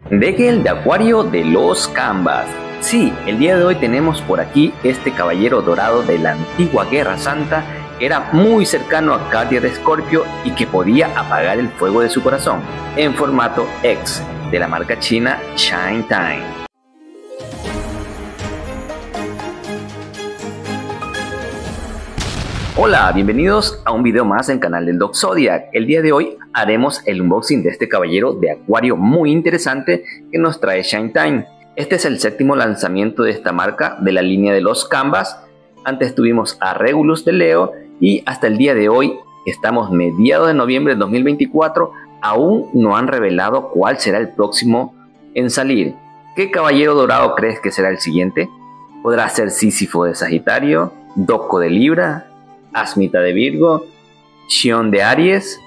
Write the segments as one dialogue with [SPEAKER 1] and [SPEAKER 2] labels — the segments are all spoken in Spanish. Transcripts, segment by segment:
[SPEAKER 1] Degel de Acuario de los Canvas. Sí, el día de hoy tenemos por aquí este caballero dorado de la antigua Guerra Santa que era muy cercano a Cartier de Escorpio y que podía apagar el fuego de su corazón, en formato X, de la marca china Shine Time. Hola, bienvenidos a un video más en el canal del Doc Zodiac. El día de hoy haremos el unboxing de este caballero de acuario muy interesante que nos trae Shine Time. Este es el séptimo lanzamiento de esta marca de la línea de los Canvas. Antes tuvimos a Regulus de Leo y hasta el día de hoy, estamos mediados de noviembre de 2024, aún no han revelado cuál será el próximo en salir. ¿Qué caballero dorado crees que será el siguiente? ¿Podrá ser Sísifo de Sagitario, Doco de Libra, Asmita de Virgo, Xion de Aries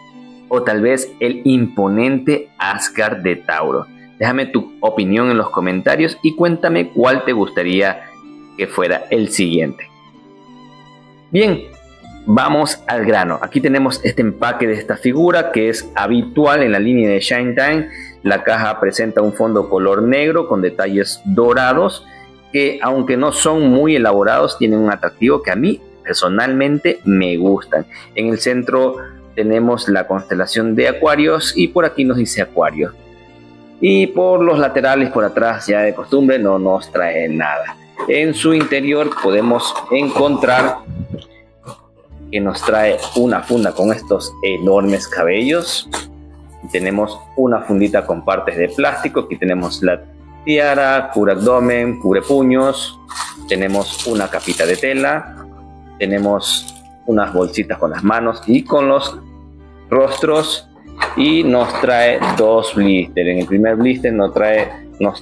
[SPEAKER 1] o tal vez el imponente Asgard de Tauro? Déjame tu opinión en los comentarios y cuéntame cuál te gustaría que fuera el siguiente. Bien, vamos al grano. Aquí tenemos este empaque de esta figura que es habitual en la línea de Shine Time. La caja presenta un fondo color negro con detalles dorados que, aunque no son muy elaborados, tienen un atractivo que a mí personalmente me gustan. En el centro tenemos la constelación de Acuarios y por aquí nos dice Acuario. Y por los laterales, por atrás, ya de costumbre, no nos trae nada. En su interior podemos encontrar que nos trae una funda con estos enormes cabellos. Tenemos una fundita con partes de plástico. Aquí tenemos la tiara, cubre abdomen, cubre puños. Tenemos una capita de tela. Tenemos unas bolsitas con las manos y con los rostros. Y nos trae dos blisters. En el primer blister nos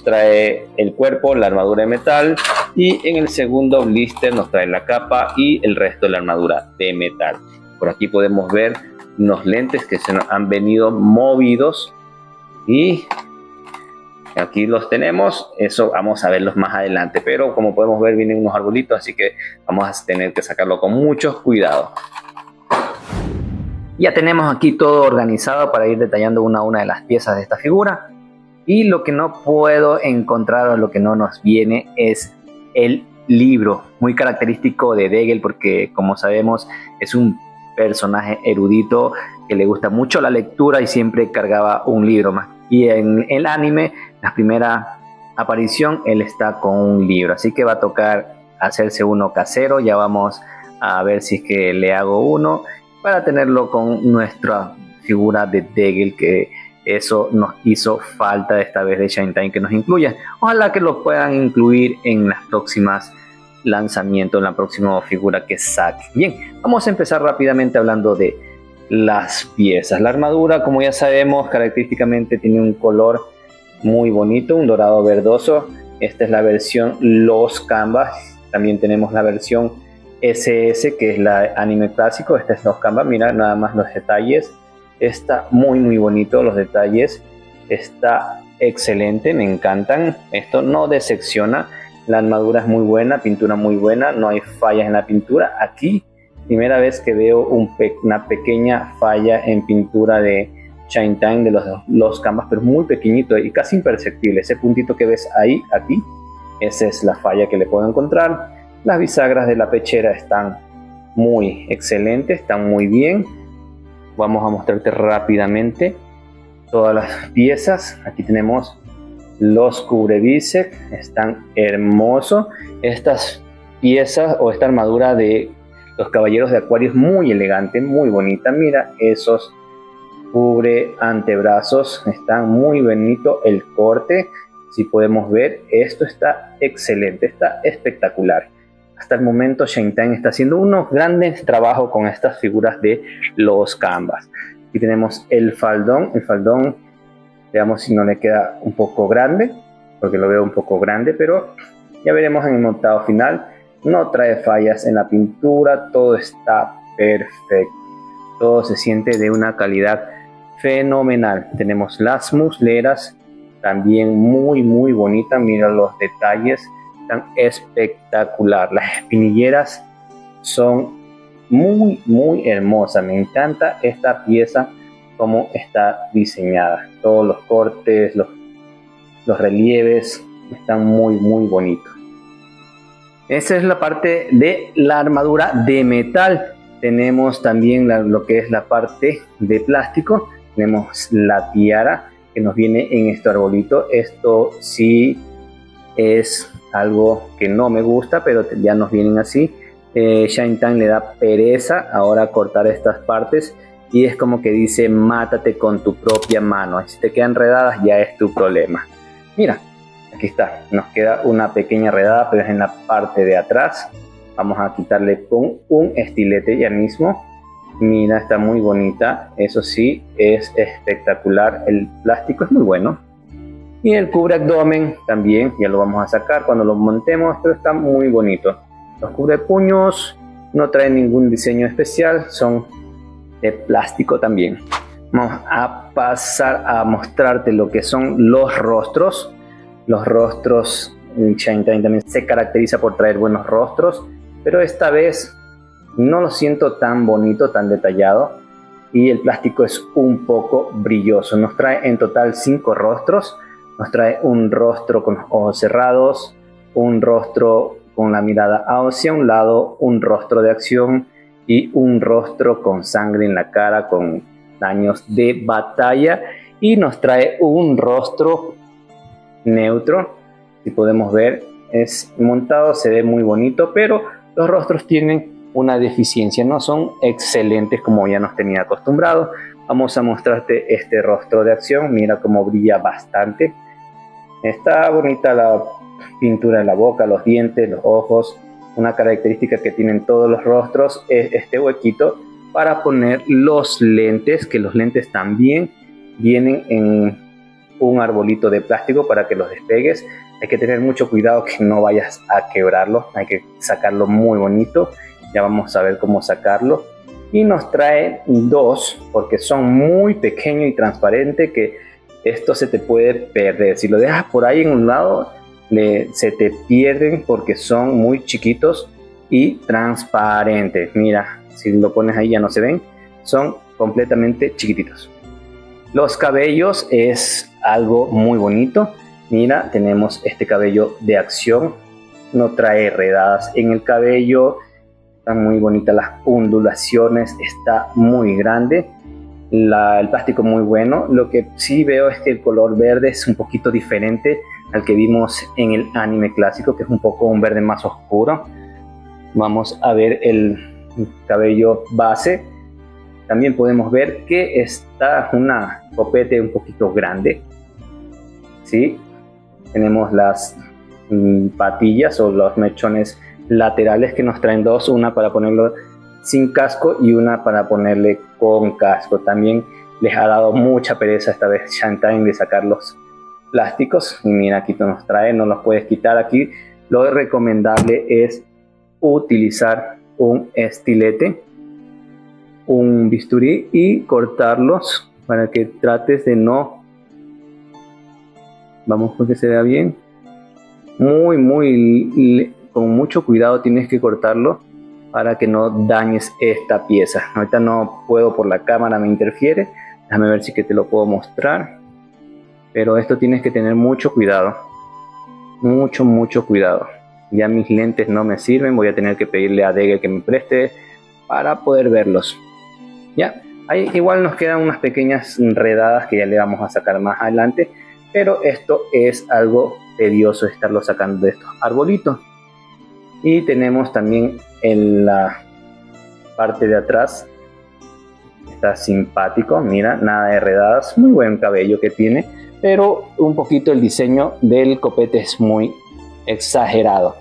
[SPEAKER 1] trae el cuerpo, la armadura de metal. Y en el segundo blister nos trae la capa y el resto de la armadura de metal. Por aquí podemos ver unos lentes que se nos han venido movidos. Y aquí los tenemos. Eso vamos a verlos más adelante. Pero como podemos ver vienen unos arbolitos. Así que vamos a tener que sacarlo con mucho cuidado. Ya tenemos aquí todo organizado para ir detallando una a una de las piezas de esta figura. Y lo que no puedo encontrar o lo que no nos viene es el libro, muy característico de Degel porque, como sabemos, es un personaje erudito que le gusta mucho la lectura y siempre cargaba un libro más. Y en el anime, la primera aparición, él está con un libro, así que va a tocar hacerse uno casero. Ya vamos a ver si es que le hago uno para tenerlo con nuestra figura de Degel, que eso nos hizo falta esta vez de Shine Time que nos incluya. Ojalá que lo puedan incluir en las próximas lanzamientos, en la próxima figura que saque. Bien, vamos a empezar rápidamente hablando de las piezas. La armadura, como ya sabemos, característicamente tiene un color muy bonito, un dorado verdoso. Esta es la versión Los Canvas. También tenemos la versión SS, que es la anime clásico. Esta es Los Canvas. Mira nada más los detalles. Está muy bonito los detalles. Está excelente, me encantan. Esto no decepciona. La armadura es muy buena, pintura muy buena. No hay fallas en la pintura. Aquí, primera vez que veo una pequeña falla en pintura de Shine Time de los Canvas, pero muy pequeñito y casi imperceptible. Ese puntito que ves ahí, aquí, esa es la falla que le puedo encontrar. Las bisagras de la pechera están muy excelentes, están muy bien. Vamos a mostrarte rápidamente todas las piezas. Aquí tenemos los cubrebíceps, están hermosos. Estas piezas o esta armadura de los caballeros de Acuario es muy elegante, muy bonita. Mira esos cubre antebrazos, están muy bonito el corte. Si podemos ver, esto está excelente, está espectacular. Hasta el momento Shine Time está haciendo unos grandes trabajos con estas figuras de los Canvas. Aquí tenemos el faldón. El faldón, veamos si no le queda un poco grande, porque lo veo un poco grande, pero ya veremos en el montado final. No trae fallas en la pintura, todo está perfecto. Todo se siente de una calidad fenomenal. Tenemos las musleras, también muy bonitas. Mira los detalles. Están espectacular. Las espinilleras son muy hermosas. Me encanta esta pieza, cómo está diseñada. Todos los cortes, los relieves están muy bonitos. Esa es la parte de la armadura de metal. Tenemos también lo que es la parte de plástico. Tenemos la tiara que nos viene en este arbolito. Esto sí es algo que no me gusta, pero ya nos vienen así. Shintan le da pereza ahora cortar estas partes y es como que dice: mátate con tu propia mano. Si te quedan enredadas ya es tu problema. Mira, aquí está, nos queda una pequeña enredada, pero es en la parte de atrás. Vamos a quitarle con un estilete ya mismo. Mira, está muy bonita, eso sí, es espectacular. El plástico es muy bueno. Y el cubre abdomen también, ya lo vamos a sacar cuando lo montemos, pero está muy bonito. Los cubre puños no traen ningún diseño especial, son de plástico también. Vamos a pasar a mostrarte lo que son los rostros. Los rostros, Shintan también se caracteriza por traer buenos rostros, pero esta vez no lo siento tan bonito, tan detallado, y el plástico es un poco brilloso. Nos trae en total 5 rostros. Nos trae un rostro con los ojos cerrados, un rostro con la mirada hacia un lado, un rostro de acción y un rostro con sangre en la cara, con daños de batalla, y nos trae un rostro neutro. Si podemos ver, es montado, se ve muy bonito, pero los rostros tienen una deficiencia, no son excelentes como ya nos tenía acostumbrados. Vamos a mostrarte este rostro de acción. Mira cómo brilla bastante. Está bonita la pintura en la boca, los dientes, los ojos. Una característica que tienen todos los rostros es este huequito para poner los lentes, que los lentes también vienen en un arbolito de plástico para que los despegues. Hay que tener mucho cuidado que no vayas a quebrarlo, hay que sacarlo muy bonito. Ya vamos a ver cómo sacarlo. Y nos trae 2 porque son muy pequeños y transparentes, que esto se te puede perder. Si lo dejas por ahí en un lado, se te pierden porque son muy chiquitos y transparentes. Mira, si lo pones ahí ya no se ven, son completamente chiquititos. Los cabellos es algo muy bonito. Mira, tenemos este cabello de acción, no trae enredadas en el cabello. Están muy bonitas las ondulaciones, está muy grande. El plástico muy bueno. Lo que sí veo es que el color verde es un poquito diferente al que vimos en el anime clásico, que es un poco un verde más oscuro. Vamos a ver el cabello base. También podemos ver que está una copete un poquito grande. ¿Sí? Tenemos las patillas o los mechones laterales que nos traen 2, una para ponerlo sin casco y una para ponerle con casco. También les ha dado mucha pereza esta vez Shintan de sacar los plásticos, y mira, aquí nos trae, no los puedes quitar. Aquí lo recomendable es utilizar un estilete, un bisturí y cortarlos para que trates de no, vamos porque se vea bien, con mucho cuidado tienes que cortarlo para que no dañes esta pieza. Ahorita no puedo por la cámara, me interfiere. Déjame ver si que te lo puedo mostrar. Pero esto tienes que tener mucho cuidado. Mucho cuidado. Ya mis lentes no me sirven. Voy a tener que pedirle a Dege que me preste para poder verlos. Ya, ahí igual nos quedan unas pequeñas enredadas que ya le vamos a sacar más adelante. Pero esto es algo tedioso estarlo sacando de estos arbolitos. Y tenemos también en la parte de atrás, está simpático, mira, nada de enredadas, muy buen cabello que tiene, pero un poquito el diseño del copete es muy exagerado.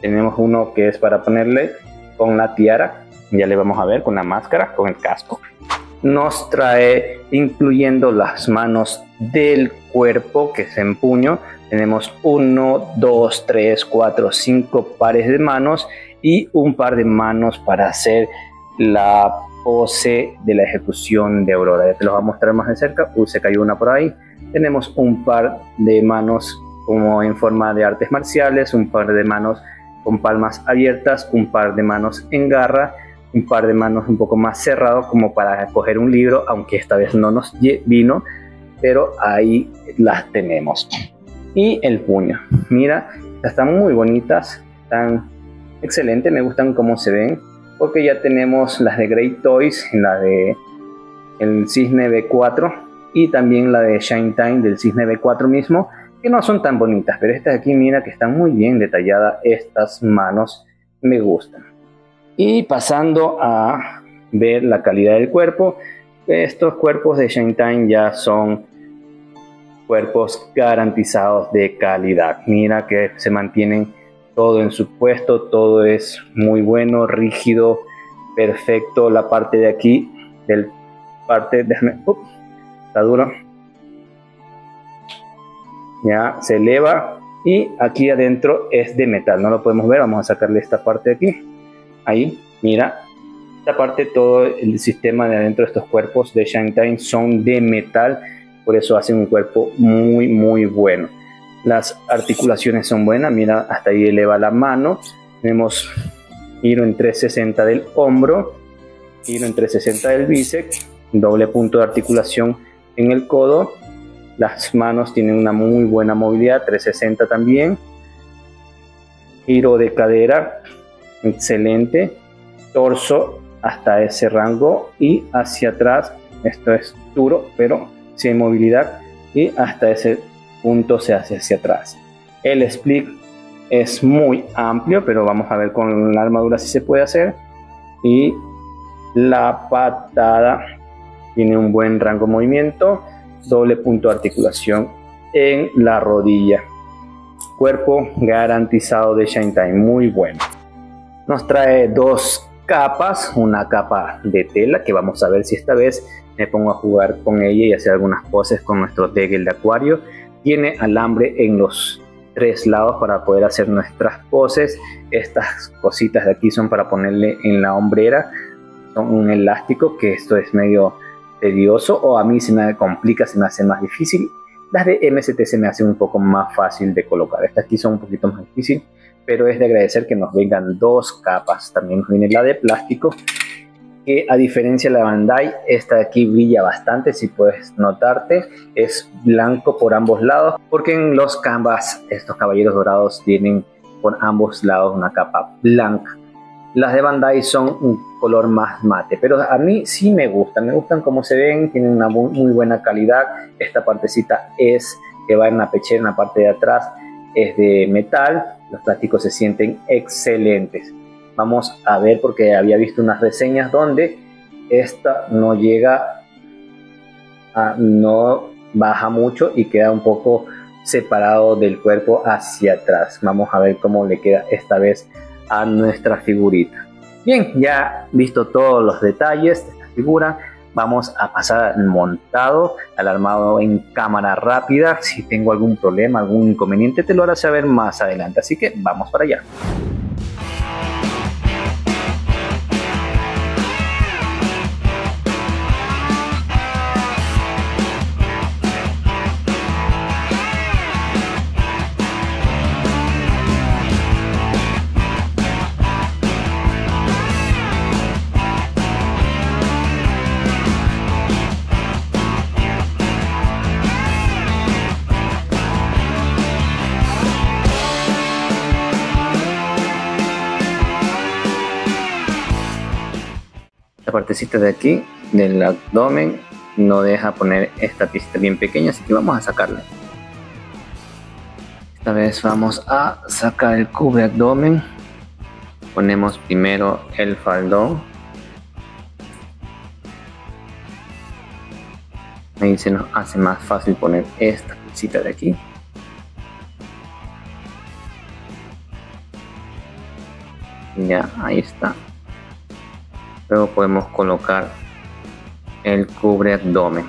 [SPEAKER 1] Tenemos uno que es para ponerle con la tiara, ya le vamos a ver con la máscara, con el casco. Nos trae incluyendo las manos del cuerpo que se empuño. Tenemos 1, 2, 3, 4, 5 pares de manos y un par de manos para hacer la pose de la ejecución de Aurora. Ya te los voy a mostrar más de cerca. Se cayó una por ahí. Tenemos un par de manos como en forma de artes marciales, un par de manos con palmas abiertas, un par de manos en garra, un par de manos un poco más cerrado como para coger un libro, aunque esta vez no nos vino, pero ahí las tenemos. y el puño. Mira, están muy bonitas, están excelentes, me gustan cómo se ven, porque ya tenemos las de Great Toys, la de el Cisne B4 y también la de Shine Time del Cisne B4 mismo, que no son tan bonitas, pero estas de aquí, mira que están muy bien detalladas, estas manos me gustan. Y pasando a ver la calidad del cuerpo, estos cuerpos de Shine Time ya son cuerpos garantizados de calidad. Mira que se mantienen todo en su puesto, todo es muy bueno, rígido, perfecto. La parte de aquí, déjame, está duro, ya se eleva y aquí adentro es de metal, no lo podemos ver, vamos a sacarle esta parte de aquí, ahí, mira, esta parte, todo el sistema de adentro de estos cuerpos de Shine Time son de metal, por eso hacen un cuerpo muy bueno. Las articulaciones son buenas, mira, hasta ahí eleva la mano, tenemos giro en 360 del hombro, giro en 360 del bíceps, doble punto de articulación en el codo, las manos tienen una muy buena movilidad, 360 también, giro de cadera, excelente, torso hasta ese rango y hacia atrás, esto es duro, pero sí hay movilidad y hasta ese punto se hace hacia atrás. El split es muy amplio, pero vamos a ver con la armadura si se puede hacer. Y la patada tiene un buen rango de movimiento, doble punto de articulación en la rodilla. Cuerpo garantizado de Shine Time, muy bueno. Nos trae dos capas, una capa de tela que vamos a ver si esta vez me pongo a jugar con ella y hacer algunas poses con nuestro Degel de acuario. Tiene alambre en los tres lados para poder hacer nuestras poses. Estas cositas de aquí son para ponerle en la hombrera, son un elástico, que esto es medio tedioso, o a mí se me complica, se me hace más difícil. Las de MST se me hace un poco más fácil de colocar, estas aquí son un poquito más difíciles, pero es de agradecer que nos vengan dos capas. También nos viene la de plástico, que a diferencia de la Bandai, esta de aquí brilla bastante, si puedes notarte, es blanco por ambos lados, porque en los canvas estos caballeros dorados tienen por ambos lados una capa blanca. Las de Bandai son un color más mate, pero a mí sí me gustan cómo se ven, tienen una muy buena calidad. Esta partecita es que va en la pechera, en la parte de atrás, es de metal, los plásticos se sienten excelentes. Vamos a ver, porque había visto unas reseñas donde esta no llega no baja mucho y queda un poco separado del cuerpo hacia atrás. Vamos a ver cómo le queda esta vez a nuestra figurita. Bien, ya visto todos los detalles de esta figura, vamos a pasar al montado, al armado en cámara rápida. Si tengo algún problema, algún inconveniente, te lo haré saber más adelante, así que vamos para allá. La partecita de aquí del abdomen no deja poner esta piecita bien pequeña, así que vamos a sacarla. Esta vez vamos a sacar el cubre abdomen. Ponemos primero el faldón. Ahí se nos hace más fácil poner esta piecita de aquí. Ya, ahí está. Luego podemos colocar el cubre abdomen.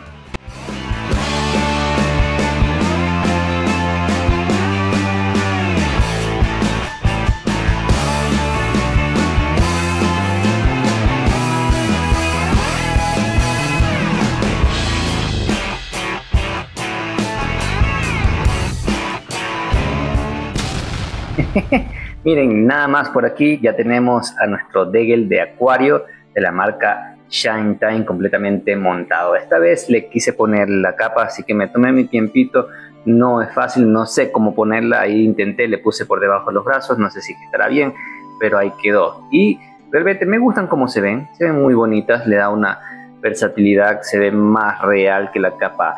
[SPEAKER 1] Miren, nada más por aquí ya tenemos a nuestro Degel de acuario de la marca Shine Time completamente montado. Esta vez le quise poner la capa, así que me tomé mi tiempito no es fácil, no sé cómo ponerla, ahí intenté, le puse por debajo de los brazos, no sé si estará bien, pero ahí quedó. Y realmente me gustan cómo se ven muy bonitas, le da una versatilidad, se ve más real que la capa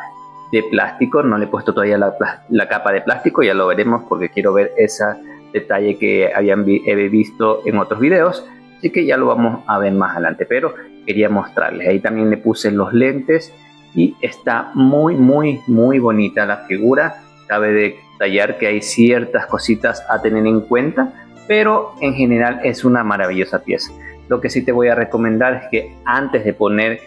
[SPEAKER 1] de plástico. No le he puesto todavía la capa de plástico, ya lo veremos porque quiero ver ese detalle que he visto en otros videos, así que ya lo vamos a ver más adelante, pero quería mostrarles. Ahí también le puse los lentes y está muy bonita la figura. Cabe detallar que hay ciertas cositas a tener en cuenta, pero en general es una maravillosa pieza. Lo que sí te voy a recomendar es que antes de poner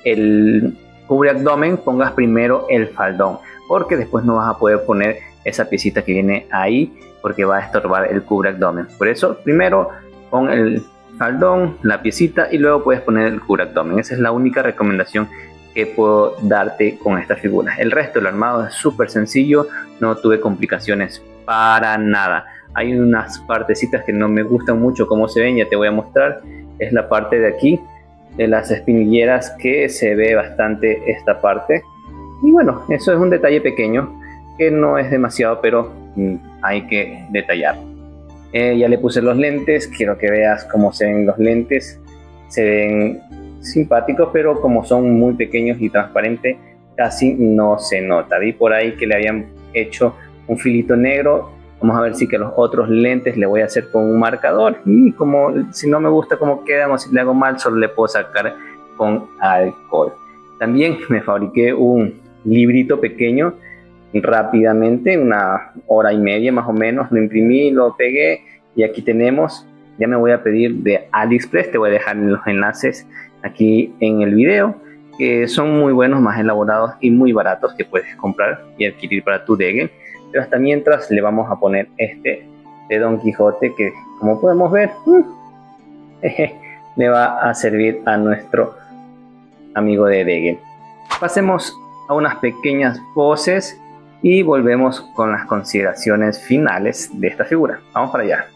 [SPEAKER 1] el cubre abdomen pongas primero el faldón, porque después no vas a poder poner esa piecita que viene ahí porque va a estorbar el cubre abdomen. Por eso primero pon el faldón, la piecita, y luego puedes poner el cubre abdomen. Esa es la única recomendación que puedo darte con esta figura. El resto del armado es súper sencillo, no tuve complicaciones para nada. Hay unas partecitas que no me gustan mucho cómo se ven, ya te voy a mostrar. Es la parte de aquí de las espinilleras, que se ve bastante esta parte, y bueno, eso es un detalle pequeño que no es demasiado, pero hay que detallar. Ya le puse los lentes, quiero que veas cómo se ven los lentes. Se ven simpáticos, pero como son muy pequeños y transparentes, casi no se nota. Vi por ahí que le habían hecho un filito negro. Vamos a ver si que los otros lentes le voy a hacer con un marcador, y como si no me gusta cómo quedan o si le hago mal, solo le puedo sacar con alcohol. También me fabriqué un librito pequeño rápidamente, 1 hora y media más o menos. Lo imprimí, lo pegué y aquí tenemos. Ya me voy a pedir de AliExpress, te voy a dejar los enlaces aquí en el video, que son muy buenos, más elaborados y muy baratos, que puedes comprar y adquirir para tu Degen. Pero hasta mientras le vamos a poner este de Don Quijote, que como podemos ver le va a servir a nuestro amigo de Degen. Pasemos a unas pequeñas poses y volvemos con las consideraciones finales de esta figura. Vamos para allá.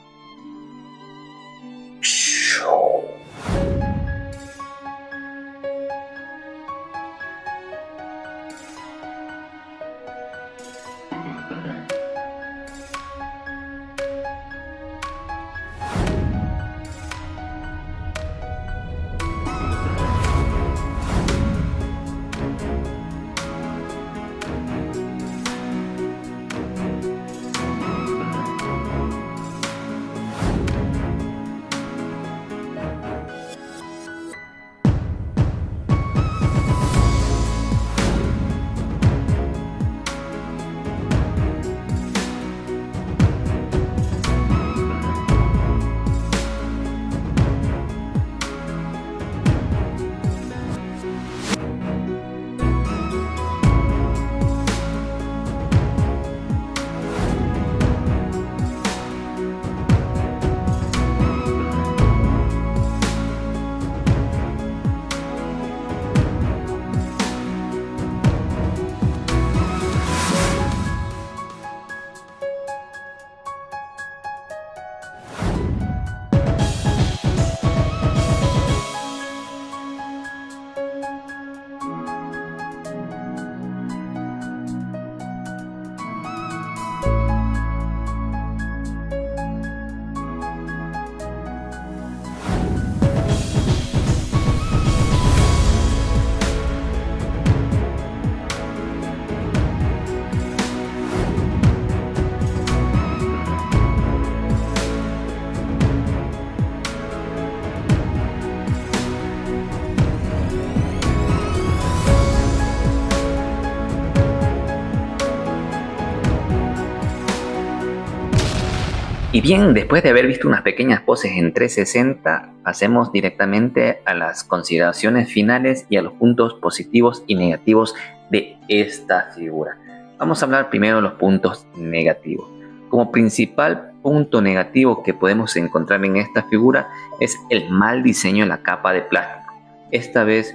[SPEAKER 1] Y bien, después de haber visto unas pequeñas poses en 360, pasemos directamente a las consideraciones finales y a los puntos positivos y negativos de esta figura. Vamos a hablar primero de los puntos negativos. Como principal punto negativo que podemos encontrar en esta figura es el mal diseño de la capa de plástico. Esta vez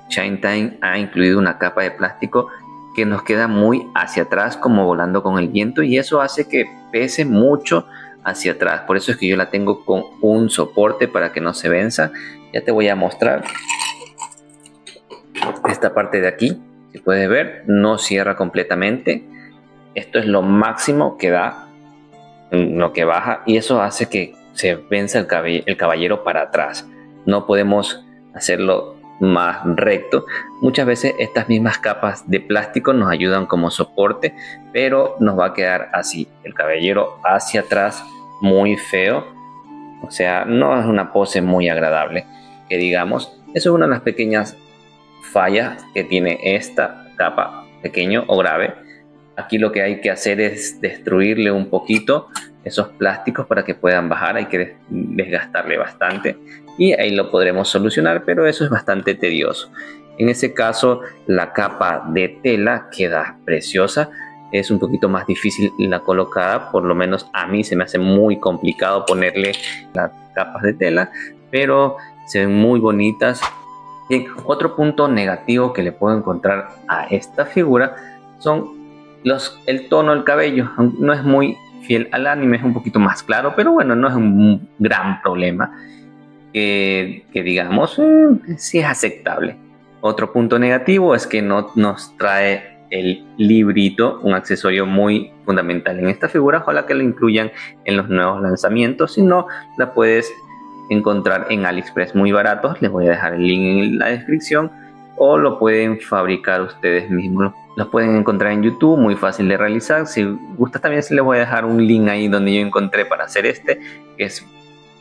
[SPEAKER 1] Shine Time ha incluido una capa de plástico que nos queda muy hacia atrás, como volando con el viento, y eso hace que pese mucho hacia atrás. Por eso es que yo la tengo con un soporte para que no se venza. Ya te voy a mostrar esta parte de aquí. Si puedes ver, no cierra completamente.
[SPEAKER 2] esto es lo máximo que da, lo que baja, y eso hace que se venza el caballero para atrás. No podemos hacerlo más recto. Muchas veces estas mismas capas de plástico nos ayudan como soporte, pero nos va a quedar así, el caballero hacia atrás, muy feo. O sea, no es una pose muy agradable, que digamos. Eso es una de las pequeñas fallas que tiene esta capa, pequeño o grave. Aquí lo que hay que hacer es destruirle un poquito esos plásticos para que puedan bajar. Hay que desgastarle bastante y ahí lo podremos solucionar, pero eso es bastante tedioso. En ese caso, la capa de tela queda preciosa. Es un poquito más difícil la colocada, por lo menos a mí se me hace muy complicado ponerle las capas de tela, pero se ven muy bonitas. Bien, otro punto negativo que le puedo encontrar a esta figura son el tono del cabello. No es muy fiel al anime, es un poquito más claro, pero bueno, no es un gran problema. Que digamos, sí es aceptable. Otro punto negativo es que no nos trae el librito, un accesorio muy fundamental en esta figura. Ojalá que lo incluyan en los nuevos lanzamientos. Si no, la puedes encontrar en AliExpress muy baratos. Les voy a dejar el link en la descripción, o lo pueden fabricar ustedes mismos. Los pueden encontrar en YouTube, muy fácil de realizar. Si gusta también les voy a dejar un link ahí donde yo encontré para hacer que es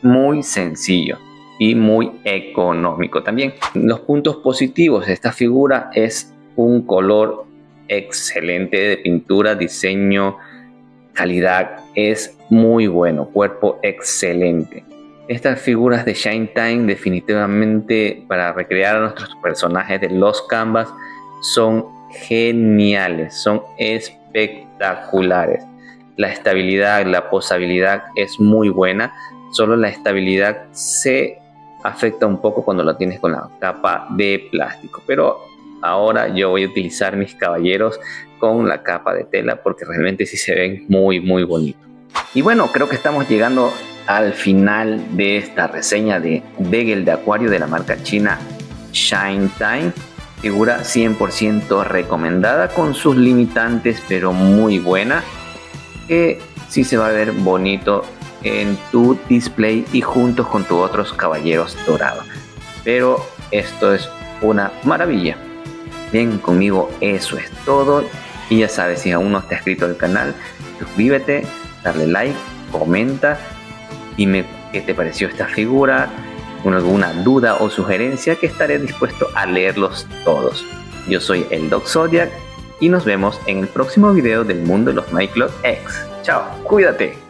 [SPEAKER 2] muy sencillo y muy económico también. Los puntos positivos de esta figura es un color excelente de pintura, diseño, calidad, es muy bueno, cuerpo excelente. Estas figuras de Shine Time definitivamente para recrear a nuestros personajes de Lost Canvas son geniales, son espectaculares. La estabilidad, la posabilidad es muy buena. Solo la estabilidad se afecta un poco cuando lo tienes con la capa de plástico, pero ahora yo voy a utilizar mis caballeros con la capa de tela porque realmente sí se ven muy bonitos. Y bueno, creo que estamos llegando al final de esta reseña de Degel de acuario de la marca china Shine Time. Figura 100% recomendada, con sus limitantes, pero muy buena, que sí se va a ver bonito en tu display y juntos con tus otros caballeros dorados. Pero esto es una maravilla. Bien, conmigo eso es todo. Y ya sabes, si aún no te has inscrito al canal, suscríbete, darle like, comenta, dime qué te pareció esta figura, con alguna duda o sugerencia, que estaré dispuesto a leerlos todos. Yo soy el Doc Zodiac y nos vemos en el próximo video del mundo de los My Clock X. Chao, cuídate.